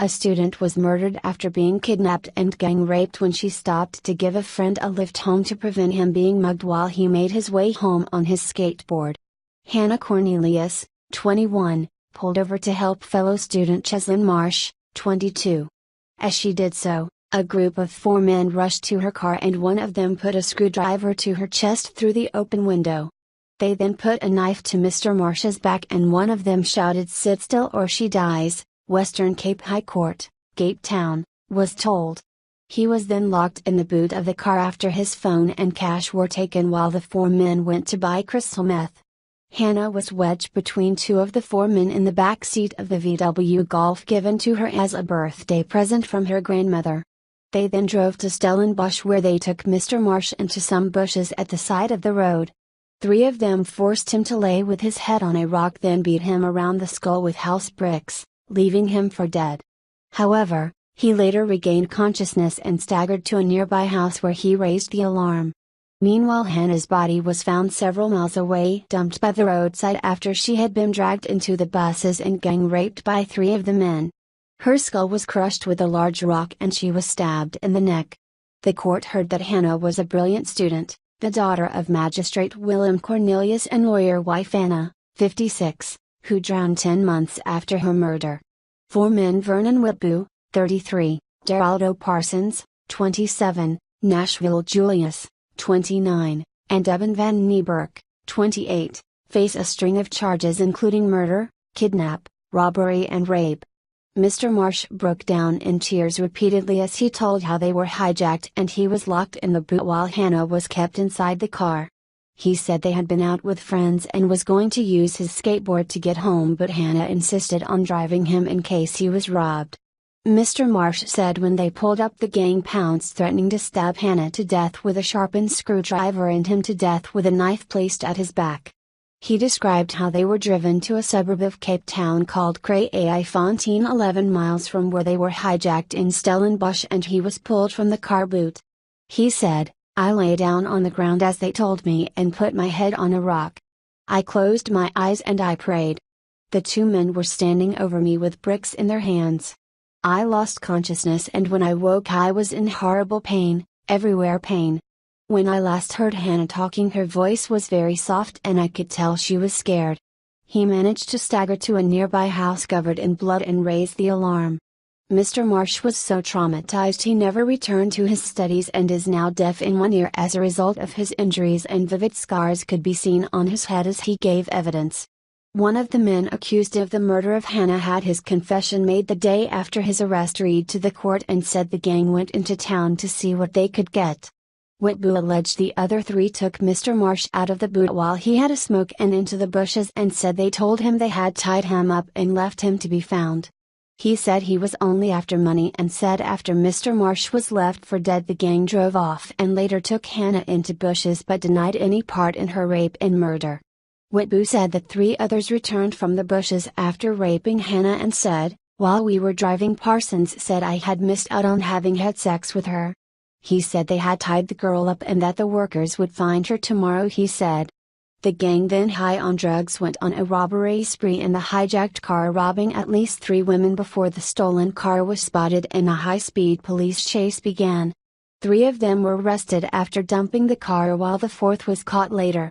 A student was murdered after being kidnapped and gang raped when she stopped to give a friend a lift home to prevent him being mugged while he made his way home on his skateboard. Hanna Cornelius, 21, pulled over to help fellow student Cheslin Marsh, 22. As she did so, a group of 4 men rushed to her car and one of them put a screwdriver to her chest through the open window. They then put a knife to Mr. Marsh's back and one of them shouted, "Sit still or she dies." Western Cape High Court, Cape Town, was told. He was then locked in the boot of the car after his phone and cash were taken while the 4 men went to buy crystal meth. Hanna was wedged between 2 of the 4 men in the back seat of the VW Golf given to her as a birthday present from her grandmother. They then drove to Stellenbosch where they took Mr. Marsh into some bushes at the side of the road. 3 of them forced him to lay with his head on a rock, then beat him around the skull with house bricks, leaving him for dead. However, he later regained consciousness and staggered to a nearby house where he raised the alarm. Meanwhile, Hanna's body was found several miles away, dumped by the roadside after she had been dragged into the buses and gang raped by 3 of the men. Her skull was crushed with a large rock and she was stabbed in the neck. The court heard that Hanna was a brilliant student, the daughter of Magistrate Willem Cornelius and lawyer wife Anna, 56, who drowned 10 months after her murder. 4 men: Vernon Whitbu, 33, Daraldo Parsons, 27, Nashville Julius, 29, and Eben van Nieberk, 28, face a string of charges including murder, kidnap, robbery and rape. Mr. Marsh broke down in tears repeatedly as he told how they were hijacked and he was locked in the boot while Hanna was kept inside the car. He said they had been out with friends and was going to use his skateboard to get home, but Hanna insisted on driving him in case he was robbed. Mr. Marsh said when they pulled up, the gang pounced, threatening to stab Hanna to death with a sharpened screwdriver and him to death with a knife placed at his back. He described how they were driven to a suburb of Cape Town called Kraaifontein, 11 miles from where they were hijacked in Stellenbosch, and he was pulled from the car boot. He said, "I lay down on the ground as they told me and put my head on a rock. I closed my eyes and I prayed. The 2 men were standing over me with bricks in their hands. I lost consciousness and when I woke I was in horrible pain, everywhere pain. When I last heard Hanna talking, her voice was very soft and I could tell she was scared." He managed to stagger to a nearby house covered in blood and raise the alarm. Mr. Marsh was so traumatized he never returned to his studies and is now deaf in one ear as a result of his injuries, and vivid scars could be seen on his head as he gave evidence. One of the men accused of the murder of Hanna had his confession made the day after his arrest read to the court and said the gang went into town to see what they could get. Whitbu alleged the other 3 took Mr. Marsh out of the boot while he had a smoke and into the bushes and said they told him they had tied him up and left him to be found. He said he was only after money and said after Mr. Marsh was left for dead the gang drove off and later took Hanna into bushes but denied any part in her rape and murder. Whitbu said that 3 others returned from the bushes after raping Hanna and said, "While we were driving, Parsons said I had missed out on having had sex with her." He said they had tied the girl up and that the workers would find her tomorrow. He said. The gang then, high on drugs, went on a robbery spree in the hijacked car, robbing at least 3 women before the stolen car was spotted and a high-speed police chase began. 3 of them were arrested after dumping the car while the 4th was caught later.